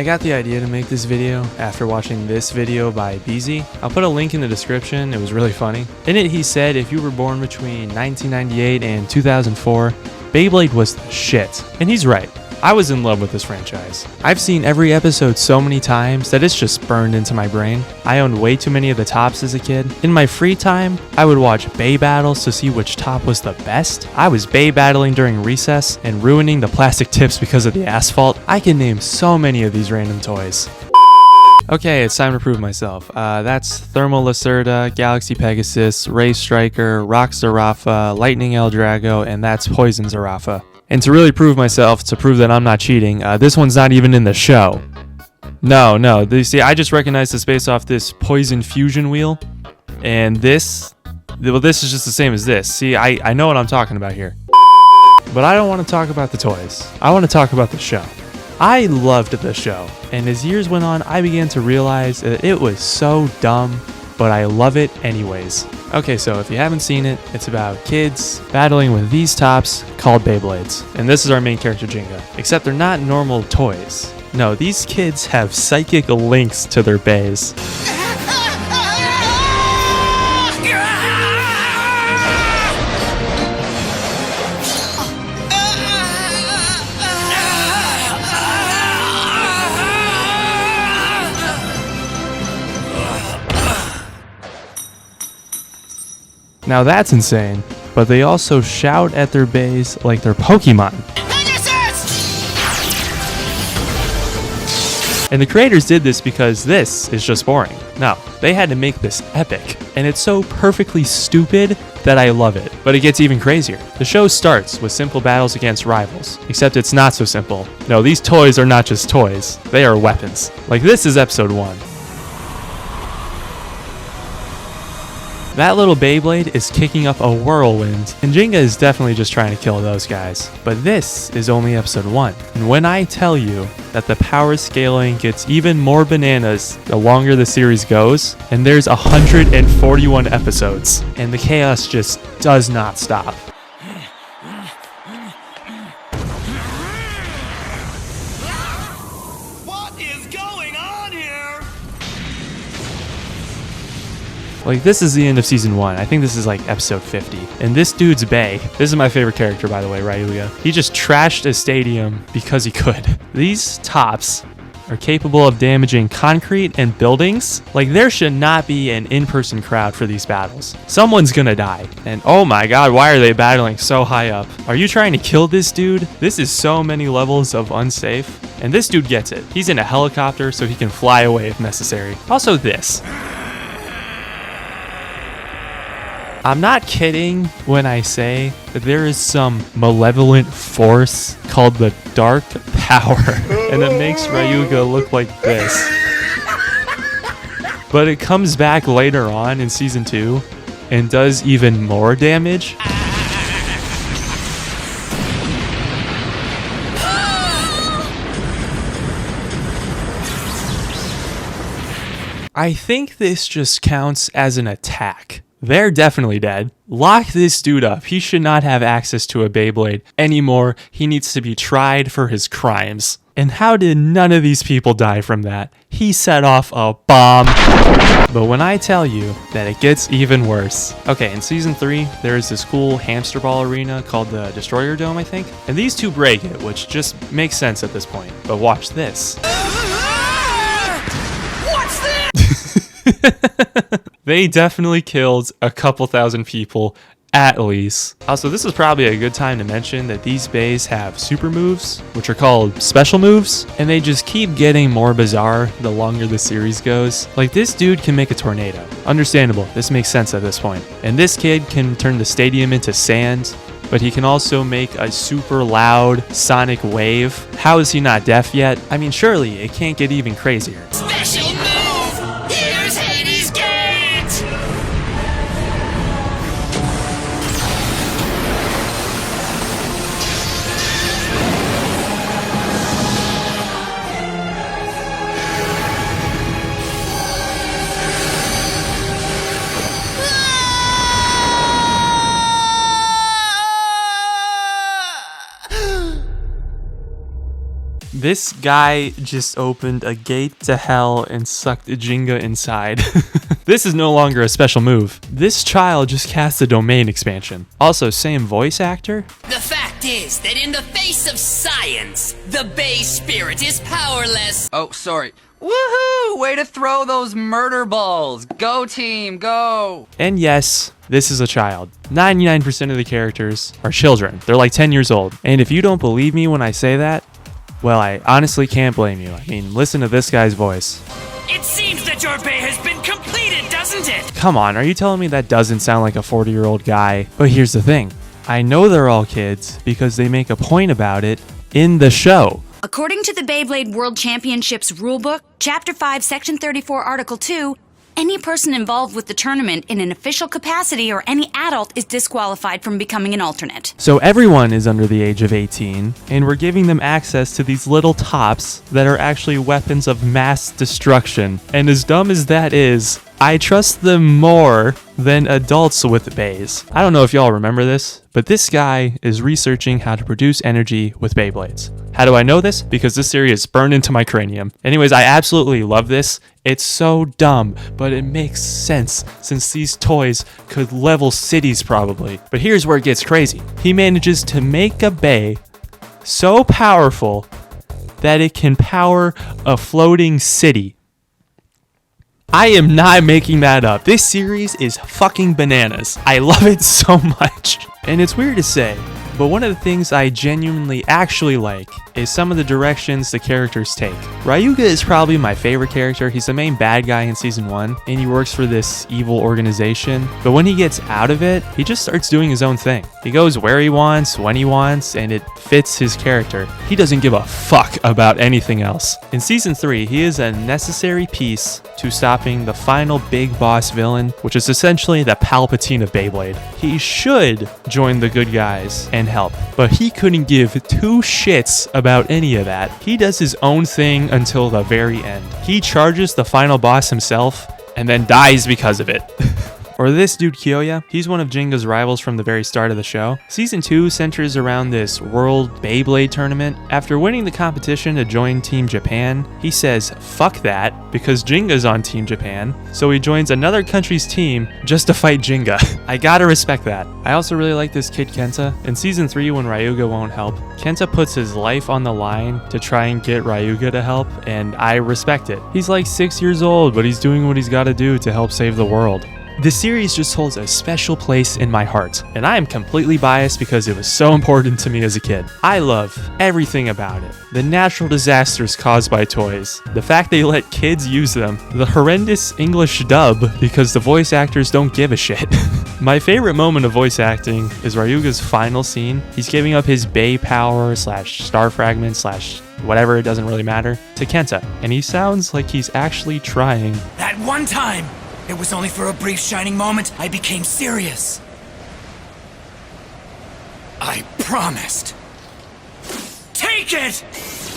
I got the idea to make this video after watching this video by BZ. I'll put a link in the description, it was really funny. In it he said if you were born between 1998 and 2004, Beyblade was the shit. And he's right. I was in love with this franchise. I've seen every episode so many times that it's just burned into my brain. I owned way too many of the tops as a kid. In my free time, I would watch Bey battles to see which top was the best. I was Bey battling during recess and ruining the plastic tips because of the asphalt. I can name so many of these random toys. Okay, it's time to prove myself. That's Thermal Lacerda, Galaxy Pegasus, Ray Striker, Rock Zarafa, Lightning El Drago, and that's Poison Zarafa. And to really prove myself, to prove that I'm not cheating, this one's not even in the show. No, you see, I just recognized this based off this Poison Fusion wheel. And this, well, this is just the same as this. See, I know what I'm talking about here. But I don't want to talk about the toys. I want to talk about the show. I loved the show. And as years went on, I began to realize that it was so dumb, but I love it anyways. Okay, so if you haven't seen it, it's about kids battling with these tops called Beyblades. And this is our main character, Jinga. Except they're not normal toys. No, these kids have psychic links to their bays. Now that's insane, but they also shout at their bays like they're Pokemon. And the creators did this because this is just boring. No, they had to make this epic, and it's so perfectly stupid that I love it. But it gets even crazier. The show starts with simple battles against rivals, except it's not so simple. No, these toys are not just toys, they are weapons. Like this is episode 1. That little Beyblade is kicking up a whirlwind, and Jinga is definitely just trying to kill those guys. But this is only episode 1, and when I tell you that the power scaling gets even more bananas the longer the series goes, and there's 141 episodes, and the chaos just does not stop. Like, this is the end of season 1. I think this is like episode 50. And this dude's Bey. This is my favorite character, by the way, Ryuga. He just trashed a stadium because he could. These tops are capable of damaging concrete and buildings. Like, there should not be an in-person crowd for these battles. Someone's gonna die. And oh my god, why are they battling so high up? Are you trying to kill this dude? This is so many levels of unsafe. And this dude gets it. He's in a helicopter so he can fly away if necessary. Also this. I'm not kidding when I say that there is some malevolent force called the Dark Power, and it makes Ryuga look like this. But it comes back later on in season 2 and does even more damage. I think this just counts as an attack. They're definitely dead. Lock this dude up. He should not have access to a Beyblade anymore. He needs to be tried for his crimes. And how did none of these people die from that? He set off a bomb. But when I tell you that it gets even worse. Okay, in season 3, there is this cool hamster ball arena called the Destroyer Dome, I think. And these two break it, which just makes sense at this point. But watch this. What's this? They definitely killed a couple thousand people, at least. Also, this is probably a good time to mention that these bays have super moves, which are called special moves, and they just keep getting more bizarre the longer the series goes. Like, this dude can make a tornado. Understandable, this makes sense at this point. And this kid can turn the stadium into sand, but he can also make a super loud sonic wave. How is he not deaf yet? I mean, surely it can't get even crazier. Special move! Here's Hades' Gate! This guy just opened a gate to hell and sucked a Jenga inside. This is no longer a special move. This child just cast a domain expansion. Also, same voice actor. The fact is that in the face of science, the Bay Spirit is powerless. Oh, sorry. Woohoo! Way to throw those murder balls. Go team, go! And yes, this is a child. 99% of the characters are children. They're like 10 years old. And if you don't believe me when I say that, well, I honestly can't blame you. I mean, listen to this guy's voice. It seems that your bay has been completed, doesn't it? Come on, are you telling me that doesn't sound like a 40-year-old guy? But here's the thing. I know they're all kids because they make a point about it in the show. According to the Beyblade World Championships Rulebook, Chapter 5, Section 34, Article 2, any person involved with the tournament in an official capacity or any adult is disqualified from becoming an alternate. So everyone is under the age of 18, and we're giving them access to these little tops that are actually weapons of mass destruction. And as dumb as that is, I trust them more than adults with bays. I don't know if y'all remember this, but this guy is researching how to produce energy with Beyblades. How do I know this? Because this theory is burned into my cranium. Anyways, I absolutely love this. It's so dumb, but it makes sense since these toys could level cities probably. But here's where it gets crazy. He manages to make a bay so powerful that it can power a floating city. I am not making that up. This series is fucking bananas. I love it so much. And it's weird to say, but one of the things I genuinely actually like is some of the directions the characters take. Ryuga is probably my favorite character. He's the main bad guy in season 1, and he works for this evil organization. But when he gets out of it, he just starts doing his own thing. He goes where he wants, when he wants, and it fits his character. He doesn't give a fuck about anything else. In season 3, he is a necessary piece to stopping the final big boss villain, which is essentially the Palpatine of Beyblade. He should join the good guys and help, but he couldn't give two shits about any of that. He does his own thing until the very end. He charges the final boss himself and then dies because of it. Or this dude Kyoya, he's one of Jenga's rivals from the very start of the show. Season 2 centers around this World Beyblade tournament. After winning the competition to join Team Japan, he says fuck that because Jenga's on Team Japan, so he joins another country's team just to fight Jenga. I gotta respect that. I also really like this kid Kenta. In Season 3 when Ryuga won't help, Kenta puts his life on the line to try and get Ryuga to help, and I respect it. He's like 6 years old, but he's doing what he's gotta do to help save the world. This series just holds a special place in my heart, and I am completely biased because it was so important to me as a kid. I love everything about it. The natural disasters caused by toys, the fact they let kids use them, the horrendous English dub because the voice actors don't give a shit. My favorite moment of voice acting is Ryuga's final scene. He's giving up his Bay power / star fragment / whatever, it doesn't really matter, to Kenta, and he sounds like he's actually trying. That one time, it was only for a brief shining moment I became serious. I promised. Take it!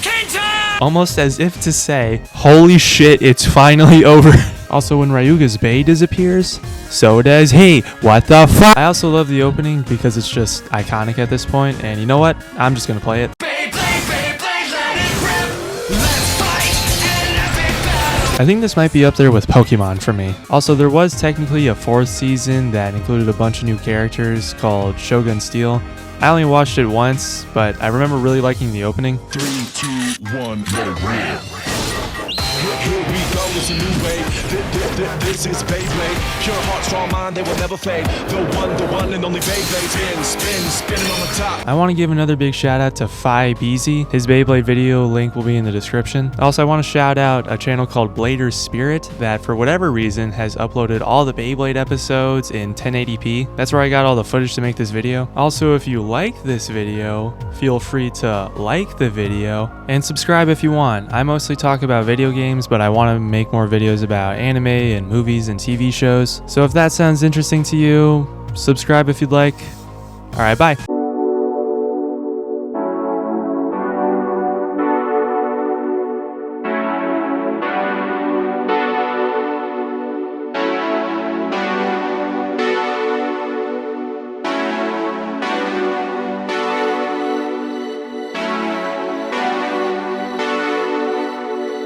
Kenta! Almost as if to say, holy shit, it's finally over. Also, when Ryuga's Bay disappears, so does he. What the fuck? I also love the opening because it's just iconic at this point, and you know what? I'm just gonna play it. I think this might be up there with Pokemon for me. Also, there was technically a 4th season that included a bunch of new characters called Shogun Steel. I only watched it once, but I remember really liking the opening. 3, 2, 1, let it rip. Here we go, it's a new wave. This is Beyblade. Pure heart, strong mind, they will never fade. The one and only Beyblade. Spinning on the top. I want to give another big shout out to Phi Beezy. His Beyblade video link will be in the description. Also, I want to shout out a channel called Blader's Spirit that for whatever reason has uploaded all the Beyblade episodes in 1080p. That's where I got all the footage to make this video. Also, if you like this video, feel free to like the video and subscribe if you want. I mostly talk about video games, but I want to make more videos about anime and movies and TV shows. So if that sounds interesting to you, subscribe if you'd like. All right, bye.